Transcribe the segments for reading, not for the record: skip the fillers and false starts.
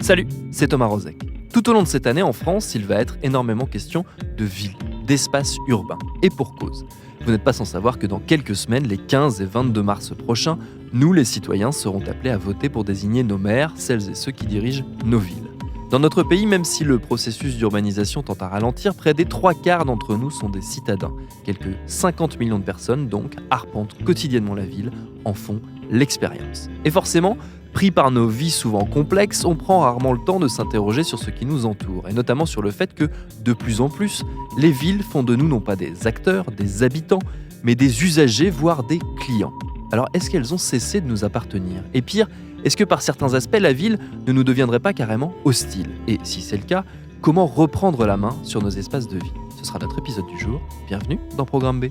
Salut, c'est Thomas Rozek. Tout au long de cette année en France, il va être énormément question de villes, d'espaces urbains. Et pour cause. Vous n'êtes pas sans savoir que dans quelques semaines, les 15 et 22 mars prochains, nous les citoyens serons appelés à voter pour désigner nos maires, celles et ceux qui dirigent nos villes. Dans notre pays, même si le processus d'urbanisation tend à ralentir, près des 3/4 d'entre nous sont des citadins. Quelques 50 millions de personnes, donc, arpentent quotidiennement la ville, en font l'expérience. Et forcément, pris par nos vies souvent complexes, on prend rarement le temps de s'interroger sur ce qui nous entoure, et notamment sur le fait que, de plus en plus, les villes font de nous non pas des acteurs, des habitants, mais des usagers, voire des clients. Alors, est-ce qu'elles ont cessé de nous appartenir ? Et pire, est-ce que par certains aspects, la ville ne nous deviendrait pas carrément hostile ? Et si c'est le cas, comment reprendre la main sur nos espaces de vie ? Ce sera notre épisode du jour. Bienvenue dans Programme B.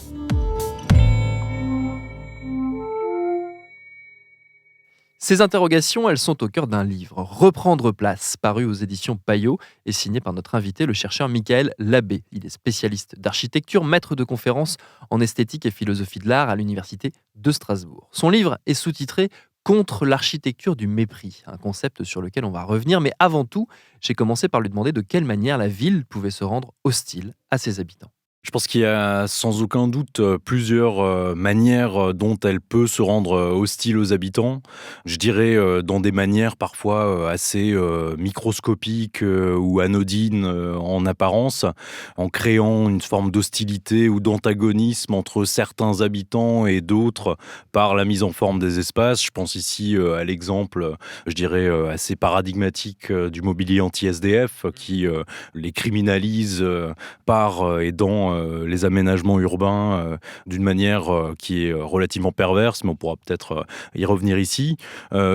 Ces interrogations, elles sont au cœur d'un livre, Reprendre place, paru aux éditions Payot et signé par notre invité, le chercheur Michael Labbé. Il est spécialiste d'architecture, maître de conférences en esthétique et philosophie de l'art à l'université de Strasbourg. Son livre est sous-titré Contre l'architecture du mépris, un concept sur lequel on va revenir. Mais avant tout, j'ai commencé par lui demander de quelle manière la ville pouvait se rendre hostile à ses habitants. Je pense qu'il y a sans aucun doute plusieurs manières dont elle peut se rendre hostile aux habitants. Je dirais dans des manières parfois assez microscopiques ou anodines en apparence, en créant une forme d'hostilité ou d'antagonisme entre certains habitants et d'autres par la mise en forme des espaces. Je pense ici à l'exemple, je dirais, assez paradigmatique du mobilier anti-SDF qui les criminalise par et dans les aménagements urbains d'une manière qui est relativement perverse, mais on pourra peut-être y revenir ici,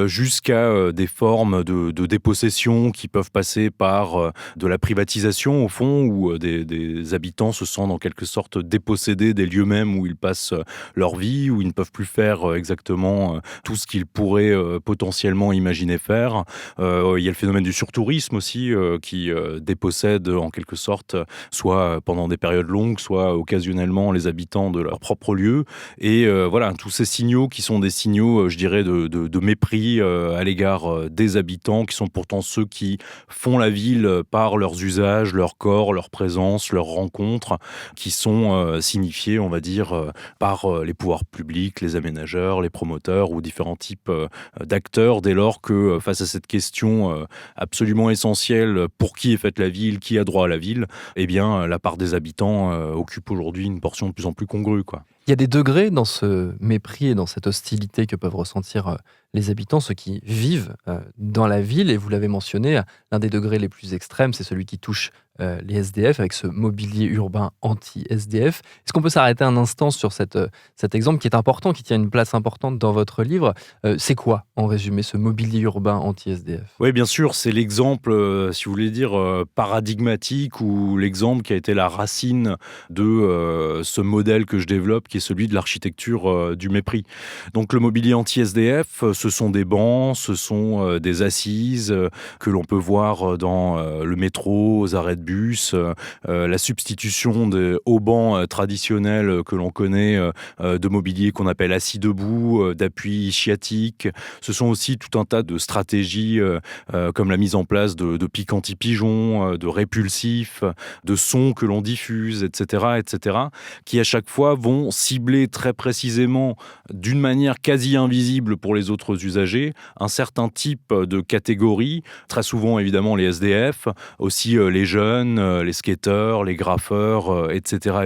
jusqu'à des formes de dépossession qui peuvent passer par de la privatisation, au fond, où des habitants se sentent en quelque sorte dépossédés des lieux mêmes où ils passent leur vie, où ils ne peuvent plus faire exactement tout ce qu'ils pourraient potentiellement imaginer faire. Il y a le phénomène du surtourisme aussi, qui dépossède en quelque sorte, soit pendant des périodes longues, soit occasionnellement les habitants de leur propre lieu. Et voilà, tous ces signaux qui sont des signaux, je dirais, de mépris à l'égard des habitants, qui sont pourtant ceux qui font la ville par leurs usages, leur corps, leur présence, leurs rencontres, qui sont signifiés, on va dire, par les pouvoirs publics, les aménageurs, les promoteurs ou différents types d'acteurs, dès lors que face à cette question absolument essentielle, pour qui est faite la ville, qui a droit à la ville, eh bien, la part des habitants occupe aujourd'hui une portion de plus en plus congrue, quoi. Il y a des degrés dans ce mépris et dans cette hostilité que peuvent ressentir les habitants, ceux qui vivent dans la ville. Et vous l'avez mentionné, l'un des degrés les plus extrêmes, c'est celui qui touche les SDF, avec ce mobilier urbain anti-SDF. Est-ce qu'on peut s'arrêter un instant sur cet exemple qui est important, qui tient une place importante dans votre livre ? C'est quoi, en résumé, ce mobilier urbain anti-SDF ? Oui, bien sûr, c'est l'exemple, si vous voulez dire, paradigmatique, ou l'exemple qui a été la racine de ce modèle que je développe, qui est celui de l'architecture du mépris. Donc le mobilier anti-SDF, ce sont des bancs, ce sont des assises que l'on peut voir dans le métro, aux arrêts de bus, la substitution des hauts bancs traditionnels que l'on connaît, de mobilier qu'on appelle assis debout, d'appui sciatique. Ce sont aussi tout un tas de stratégies comme la mise en place de pics anti-pigeons, de répulsifs, de sons que l'on diffuse, etc., qui à chaque fois vont cibler très précisément, d'une manière quasi invisible pour les autres usagers, un certain type de catégorie, très souvent évidemment les SDF, aussi les jeunes, les skateurs, les graffeurs, etc.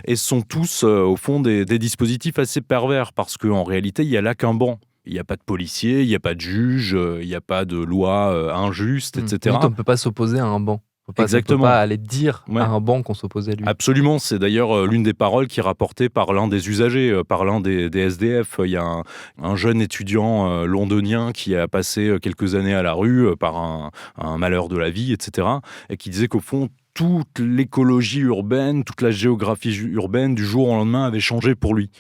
Et ce sont tous au fond des dispositifs assez pervers, parce qu'en réalité il n'y a là qu'un banc. Il n'y a pas de policier, il n'y a pas de juge, il n'y a pas de loi injuste, etc. On ne peut pas s'opposer à un banc. On ne peut pas aller dire à un banc qu'on s'opposait à lui. Absolument, c'est d'ailleurs l'une des paroles qui est rapportée par l'un des usagers, par l'un des SDF. Il y a un jeune étudiant londonien qui a passé quelques années à la rue par un malheur de la vie, etc. et qui disait qu'au fond, toute l'écologie urbaine, toute la géographie urbaine du jour au lendemain avait changé pour lui.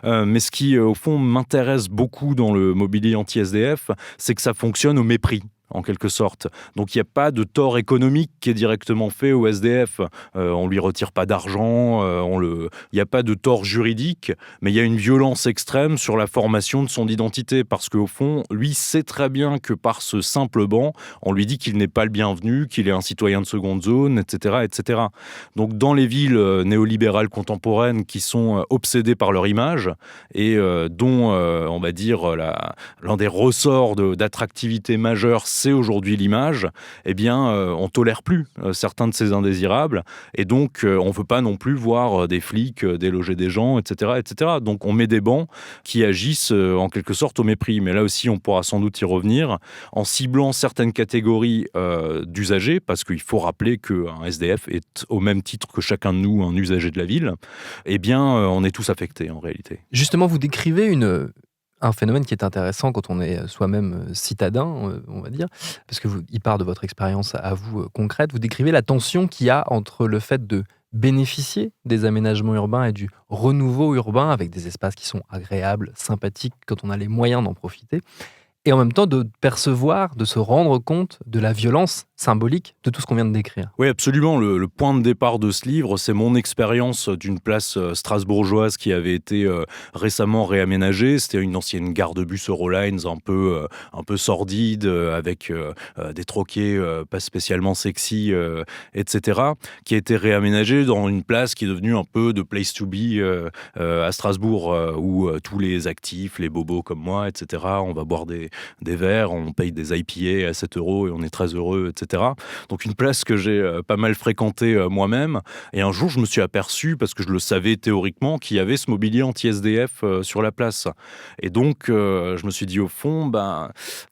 Mais ce qui, au fond, m'intéresse beaucoup dans le mobilier anti-SDF, c'est que ça fonctionne au mépris. en quelque sorte. Donc il n'y a pas de tort économique qui est directement fait au SDF. On ne lui retire pas d'argent, il n'y a pas de tort juridique, mais il y a une violence extrême sur la formation de son identité, parce qu'au fond, lui sait très bien que par ce simple banc, on lui dit qu'il n'est pas le bienvenu, qu'il est un citoyen de seconde zone, etc. etc. Donc dans les villes néolibérales contemporaines qui sont obsédées par leur image, et dont, on va dire, l'un des ressorts d'attractivité majeure, c'est aujourd'hui l'image, eh bien, on tolère plus certains de ces indésirables, et donc on ne veut pas non plus voir des flics déloger des gens, etc., etc. Donc on met des bancs qui agissent en quelque sorte au mépris. Mais là aussi, on pourra sans doute y revenir, en ciblant certaines catégories d'usagers, parce qu'il faut rappeler qu'un SDF est au même titre que chacun de nous un usager de la ville, eh bien, on est tous affectés en réalité. Justement, vous décrivez un phénomène qui est intéressant quand on est soi-même citadin, on va dire, parce que il part de votre expérience à vous concrète. Vous décrivez la tension qu'il y a entre le fait de bénéficier des aménagements urbains et du renouveau urbain avec des espaces qui sont agréables, sympathiques quand on a les moyens d'en profiter, et en même temps de percevoir, de se rendre compte de la violence symbolique de tout ce qu'on vient de décrire. Oui, absolument. Le point de départ de ce livre, c'est mon expérience d'une place strasbourgeoise qui avait été récemment réaménagée. C'était une ancienne gare de bus Eurolines un peu sordide, avec des troquets pas spécialement sexy, etc., qui a été réaménagée dans une place qui est devenue un peu de place to be à Strasbourg, où tous les actifs, les bobos comme moi, etc., on va boire des verres, on paye des IPA à 7 € et on est très heureux, etc. Donc une place que j'ai pas mal fréquentée moi-même. Et un jour, je me suis aperçu, parce que je le savais théoriquement, qu'il y avait ce mobilier anti-SDF sur la place. Et donc, je me suis dit, au fond,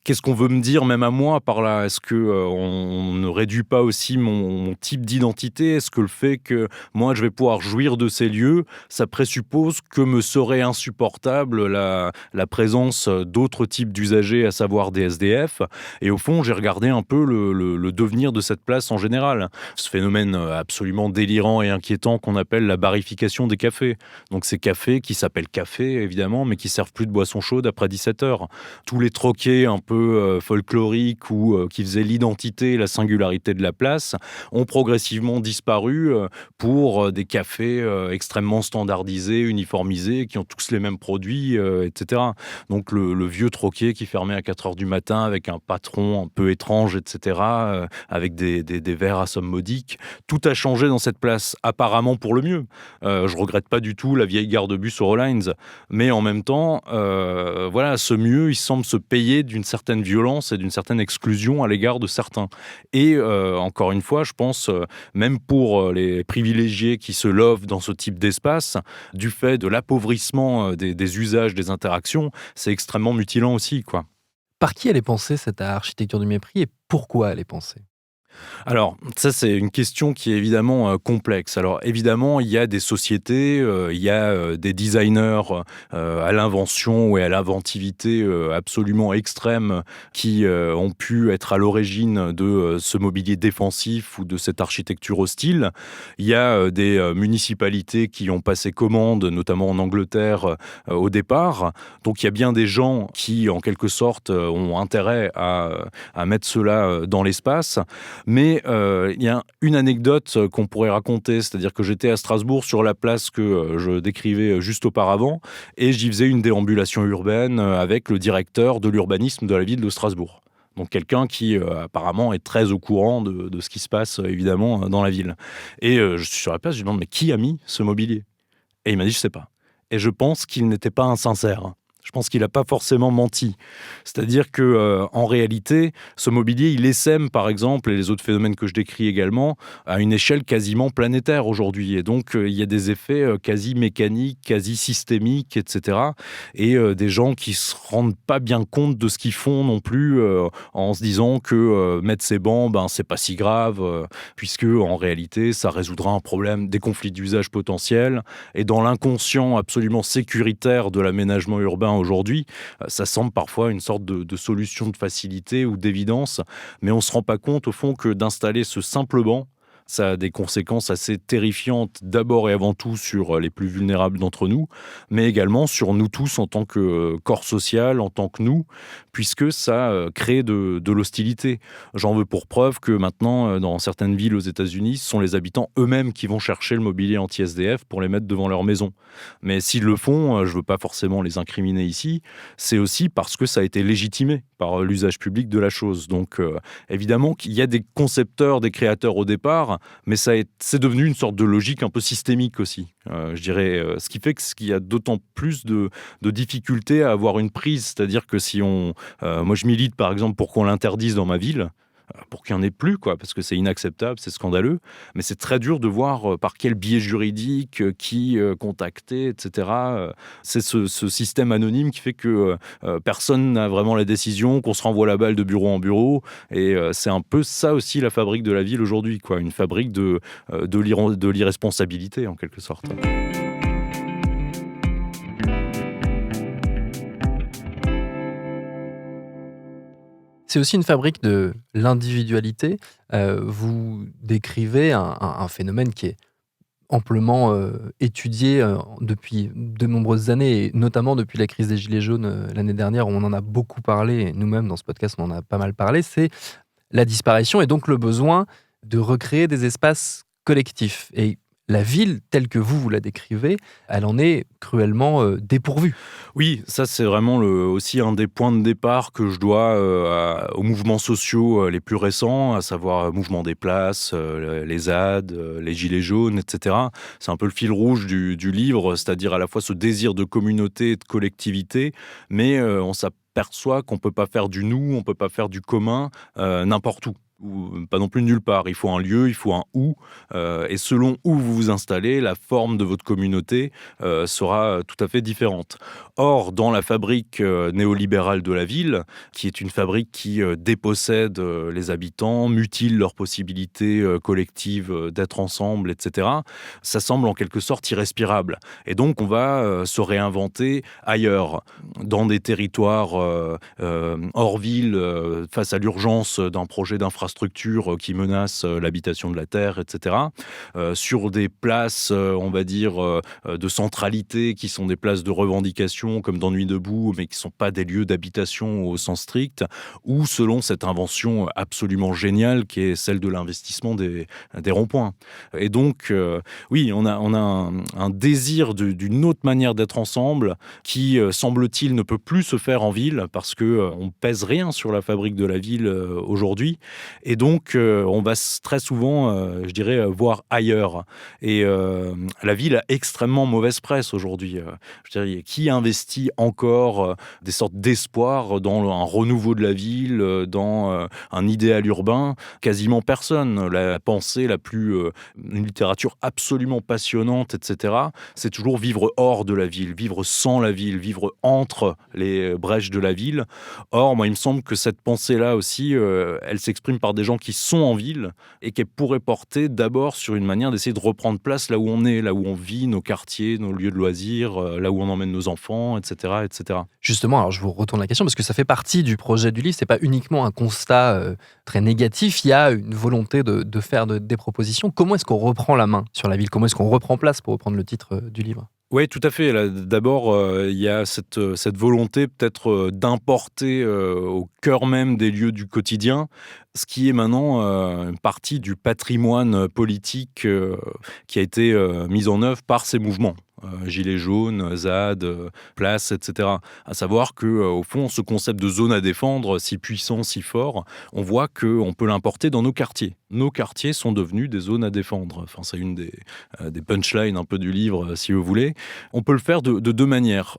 qu'est-ce qu'on veut me dire, même à moi, par là ? Est-ce qu'on ne réduit pas aussi mon type d'identité ? Est-ce que le fait que moi, je vais pouvoir jouir de ces lieux, ça présuppose que me serait insupportable la présence d'autres types d'usagers, à savoir des SDF ? Et au fond, j'ai regardé un peu le devenir de cette place en général. Ce phénomène absolument délirant et inquiétant qu'on appelle la barification des cafés. Donc ces cafés qui s'appellent cafés, évidemment, mais qui servent plus de boissons chaudes après 17h. Tous les troquets un peu folkloriques ou qui faisaient l'identité et la singularité de la place ont progressivement disparu pour des cafés extrêmement standardisés, uniformisés, qui ont tous les mêmes produits, etc. Donc le vieux troquet qui fermait à 4h du matin avec un patron un peu étrange, etc., avec des verres à somme modique. Tout a changé dans cette place, apparemment pour le mieux. Je regrette pas du tout la vieille gare de bus Eurolines, mais en même temps, voilà, ce mieux, il semble se payer d'une certaine violence et d'une certaine exclusion à l'égard de certains. Et encore une fois, je pense, même pour les privilégiés qui se lovent dans ce type d'espace, du fait de l'appauvrissement des usages, des interactions, c'est extrêmement mutilant aussi, quoi. Par qui elle est pensée, cette architecture du mépris, et pourquoi elle est pensée ? Alors, ça, c'est une question qui est évidemment complexe. Alors, évidemment, il y a des sociétés, il y a des designers à l'invention et à l'inventivité absolument extrême qui ont pu être à l'origine de ce mobilier défensif ou de cette architecture hostile. Il y a des municipalités qui ont passé commande, notamment en Angleterre, au départ. Donc, il y a bien des gens qui, en quelque sorte, ont intérêt à mettre cela dans l'espace. Mais il y a une anecdote qu'on pourrait raconter, c'est-à-dire que j'étais à Strasbourg sur la place que je décrivais juste auparavant, et j'y faisais une déambulation urbaine avec le directeur de l'urbanisme de la ville de Strasbourg. Donc quelqu'un qui apparemment est très au courant de ce qui se passe évidemment dans la ville. Et je suis sur la place, je lui demande mais qui a mis ce mobilier ? Et il m'a dit je sais pas. Et je pense qu'il n'était pas insincère. Je pense qu'il n'a pas forcément menti. C'est-à-dire que, en réalité, ce mobilier, il essaime, par exemple, et les autres phénomènes que je décris également, à une échelle quasiment planétaire aujourd'hui. Et donc, il y a des effets quasi mécaniques, quasi systémiques, etc. Et des gens qui se rendent pas bien compte de ce qu'ils font non plus, en se disant que mettre ces bancs, c'est pas si grave, puisque en réalité, ça résoudra un problème des conflits d'usage potentiels. Et dans l'inconscient absolument sécuritaire de l'aménagement urbain aujourd'hui, ça semble parfois une sorte de solution de facilité ou d'évidence, mais on ne se rend pas compte au fond que d'installer ce simple banc Ça a des conséquences assez terrifiantes, d'abord et avant tout sur les plus vulnérables d'entre nous, mais également sur nous tous en tant que corps social, en tant que nous, puisque ça crée de l'hostilité. J'en veux pour preuve que maintenant, dans certaines villes aux États-Unis, ce sont les habitants eux-mêmes qui vont chercher le mobilier anti-SDF pour les mettre devant leur maison. Mais s'ils le font, je ne veux pas forcément les incriminer ici, c'est aussi parce que ça a été légitimé par l'usage public de la chose. Donc évidemment qu'il y a des concepteurs, des créateurs au départ, mais c'est devenu une sorte de logique un peu systémique aussi, je dirais. Ce qui fait qu'il y a d'autant plus de difficultés à avoir une prise. C'est-à-dire que si moi je milite par exemple pour qu'on l'interdise dans ma ville, pour qu'il n'y en ait plus, quoi, parce que c'est inacceptable, c'est scandaleux, mais c'est très dur de voir par quel biais juridique, qui contacter, etc. C'est ce système anonyme qui fait que personne n'a vraiment la décision, qu'on se renvoie la balle de bureau en bureau, et c'est un peu ça aussi la fabrique de la ville aujourd'hui, quoi, une fabrique de l'irresponsabilité en quelque sorte. C'est aussi une fabrique de l'individualité. Vous décrivez un phénomène qui est amplement étudié depuis de nombreuses années, et notamment depuis la crise des Gilets jaunes l'année dernière, où on en a beaucoup parlé, et nous-mêmes dans ce podcast on en a pas mal parlé, c'est la disparition et donc le besoin de recréer des espaces collectifs. Et la ville, telle que vous la décrivez, elle en est cruellement dépourvue. Oui, ça c'est vraiment aussi un des points de départ que je dois aux mouvements sociaux les plus récents, à savoir Mouvement des places, les ZAD, les Gilets jaunes, etc. C'est un peu le fil rouge du livre, c'est-à-dire à la fois ce désir de communauté et de collectivité, mais on s'aperçoit qu'on ne peut pas faire du nous, on ne peut pas faire du commun n'importe où. Ou pas non plus nulle part. Il faut un lieu, il faut un où, et selon où vous vous installez, la forme de votre communauté sera tout à fait différente. Or, dans la fabrique néolibérale de la ville, qui est une fabrique qui dépossède les habitants, mutile leurs possibilités collectives d'être ensemble, etc., ça semble en quelque sorte irrespirable. Et donc, on va se réinventer ailleurs, dans des territoires hors ville, face à l'urgence d'un projet d'infrastructure qui menace l'habitation de la terre, etc. Sur des places, on va dire, de centralité, qui sont des places de revendication, comme dans Nuit debout, mais qui ne sont pas des lieux d'habitation au sens strict, ou selon cette invention absolument géniale qui est celle de l'investissement des ronds-points. Et donc, oui, on a un désir d'une autre manière d'être ensemble qui, semble-t-il, ne peut plus se faire en ville parce qu'on ne pèse rien sur la fabrique de la ville aujourd'hui. Et donc, on va très souvent, je dirais, voir ailleurs. Et la ville a extrêmement mauvaise presse aujourd'hui. Je dirais, qui investit encore des sortes d'espoir dans un renouveau de la ville, dans un idéal urbain? Quasiment personne. La pensée la plus... une littérature absolument passionnante, etc., c'est toujours vivre hors de la ville, vivre sans la ville, vivre entre les brèches de la ville. Or, moi, il me semble que cette pensée-là aussi, elle s'exprime par des gens qui sont en ville et qu'elle pourrait porter d'abord sur une manière d'essayer de reprendre place là où on est, là où on vit, nos quartiers, nos lieux de loisirs, là où on emmène nos enfants, etc., etc. Justement, alors je vous retourne la question parce que ça fait partie du projet du livre, c'est pas uniquement un constat très négatif, il y a une volonté de faire des propositions. Comment est-ce qu'on reprend la main sur la ville? Comment est-ce qu'on reprend place, pour reprendre le titre du livre? Oui, tout à fait. Là, d'abord, il y a cette volonté peut-être d'importer au cœur même des lieux du quotidien ce qui est maintenant une partie du patrimoine politique qui a été mis en œuvre par ces mouvements. Gilets jaunes, ZAD, Place, etc. À savoir que, au fond, ce concept de zone à défendre, si puissant, si fort, on voit qu'on peut l'importer dans nos quartiers. Nos quartiers sont devenus des zones à défendre. Enfin, c'est une des punchlines un peu du livre, si vous voulez. On peut le faire de deux manières.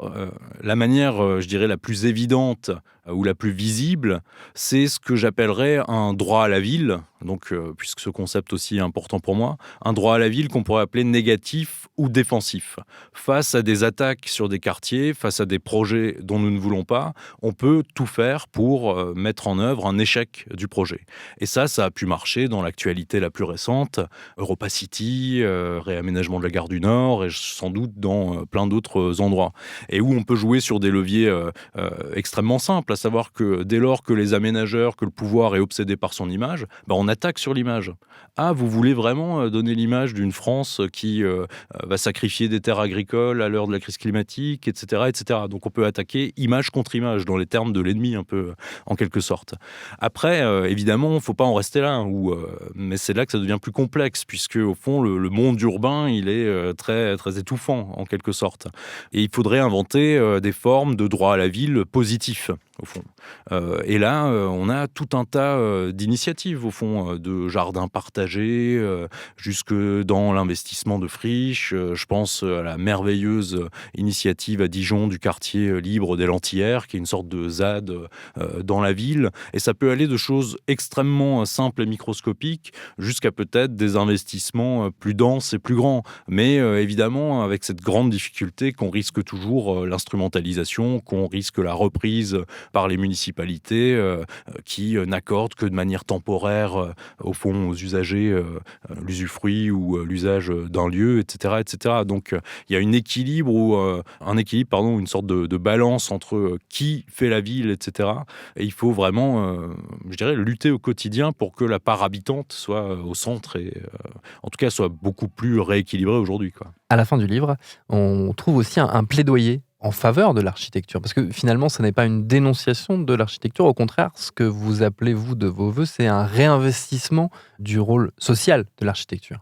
La manière, je dirais, la plus évidente ou la plus visible, c'est ce que j'appellerais un droit à la ville. Donc, puisque ce concept aussi est important pour moi, un droit à la ville qu'on pourrait appeler négatif ou défensif. Face à des attaques sur des quartiers, face à des projets dont nous ne voulons pas, on peut tout faire pour mettre en œuvre un échec du projet. Et ça a pu marcher dans l'actualité la plus récente, Europa City, réaménagement de la gare du Nord et sans doute dans plein d'autres endroits. Et où on peut jouer sur des leviers extrêmement simples, à savoir que dès lors que les aménageurs, que le pouvoir est obsédé par son image, on attaque sur l'image. Ah, vous voulez vraiment donner l'image d'une France qui va sacrifier des terres agricoles à l'heure de la crise climatique, etc., etc. Donc on peut attaquer image contre image, dans les termes de l'ennemi un peu, en quelque sorte. Après, évidemment, il ne faut pas en rester là, mais c'est là que ça devient plus complexe, puisque au fond, le monde urbain, il est très, très étouffant, en quelque sorte. Et il faudrait inventer des formes de droit à la ville positifs, au fond. Et là, on a tout un tas d'initiatives, au fond, de jardins partagés, jusque dans l'investissement de friches. Je pense à la merveilleuse initiative à Dijon du quartier libre des Lentillères, qui est une sorte de ZAD dans la ville. Et ça peut aller de choses extrêmement simples et microscopiques jusqu'à peut-être des investissements plus denses et plus grands. Mais évidemment, avec cette grande difficulté qu'on risque toujours l'instrumentalisation, qu'on risque la reprise par les municipalités qui n'accordent que de manière temporaire, au fond, aux usagers l'usufruit ou l'usage d'un lieu, etc., etc. Donc, il y a une sorte de balance entre qui fait la ville, etc. Et il faut vraiment, lutter au quotidien pour que la part habitante soit au centre et, en tout cas, soit beaucoup plus rééquilibrée aujourd'hui, quoi. À la fin du livre, on trouve aussi un plaidoyer en faveur de l'architecture, parce que finalement, ce n'est pas une dénonciation de l'architecture. Au contraire, ce que vous appelez, vous, de vos voeux, c'est un réinvestissement du rôle social de l'architecture.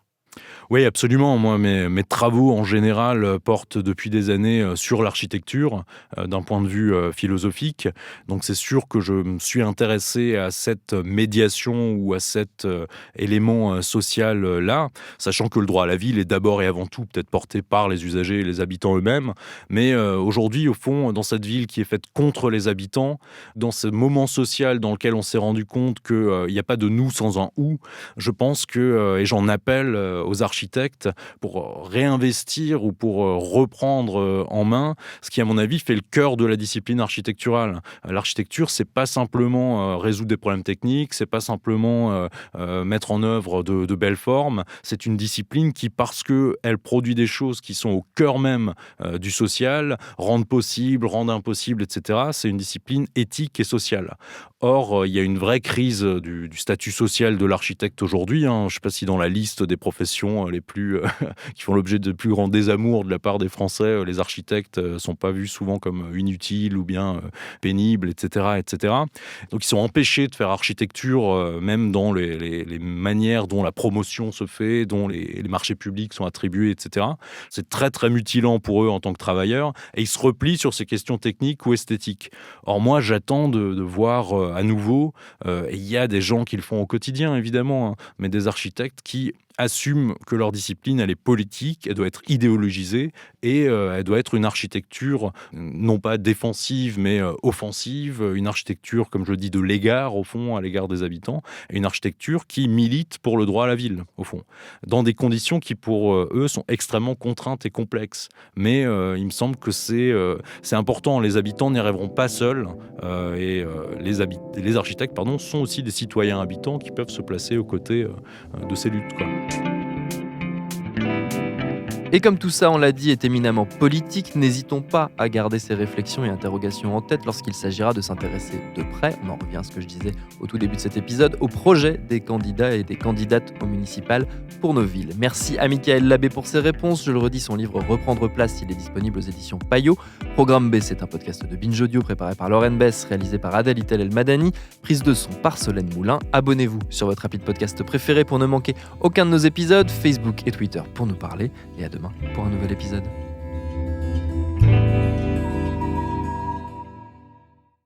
Oui, absolument. Moi, mes travaux en général portent depuis des années sur l'architecture d'un point de vue philosophique. Donc c'est sûr que je me suis intéressé à cette médiation ou à cet élément social-là, sachant que le droit à la ville est d'abord et avant tout peut-être porté par les usagers et les habitants eux-mêmes. Mais aujourd'hui, au fond, dans cette ville qui est faite contre les habitants, dans ce moment social dans lequel on s'est rendu compte qu'il n'y a pas de nous sans un ou, je pense que, et j'en appelle aux architectes pour réinvestir ou pour reprendre en main ce qui, à mon avis, fait le cœur de la discipline architecturale. L'architecture, c'est pas simplement résoudre des problèmes techniques, c'est pas simplement mettre en œuvre de belles formes. C'est une discipline qui, parce qu'elle produit des choses qui sont au cœur même du social, rendent possible, rendent impossible, etc. C'est une discipline éthique et sociale. Or, il y a une vraie crise du statut social de l'architecte aujourd'hui. Je ne sais pas si dans la liste des professions les plus qui font l'objet de plus grands désamours de la part des Français, les architectes sont pas vus souvent comme inutiles ou bien pénibles, etc., etc. Donc, ils sont empêchés de faire architecture, même dans les manières dont la promotion se fait, dont les marchés publics sont attribués, etc. C'est très, très mutilant pour eux en tant que travailleurs et ils se replient sur ces questions techniques ou esthétiques. Or, moi, j'attends de voir à nouveau, et il y a des gens qui le font au quotidien, évidemment, mais des architectes qui assument que leur discipline, elle est politique, elle doit être idéologisée et elle doit être une architecture non pas défensive mais offensive, une architecture, comme je le dis, de l'égard, au fond, à l'égard des habitants, et une architecture qui milite pour le droit à la ville, au fond, dans des conditions qui, pour eux, sont extrêmement contraintes et complexes. Mais il me semble que c'est important. Les habitants n'y arriveront pas seuls et les architectes, sont aussi des citoyens habitants qui peuvent se placer aux côtés de ces luttes, quoi. Et comme tout ça, on l'a dit, est éminemment politique, n'hésitons pas à garder ces réflexions et interrogations en tête lorsqu'il s'agira de s'intéresser de près, on en revient à ce que je disais au tout début de cet épisode, au projet des candidats et des candidates aux municipales pour nos villes. Merci à Mickaël Labbé pour ses réponses. Je le redis, son livre Reprendre place, il est disponible aux éditions Payot. Programme B, c'est un podcast de Binge Audio préparé par Lauren Bess, réalisé par Adèle Itel El Madani, prise de son par Solène Moulin. Abonnez-vous sur votre appli de podcast préféré pour ne manquer aucun de nos épisodes, Facebook et Twitter pour nous parler, et à demain pour un nouvel épisode.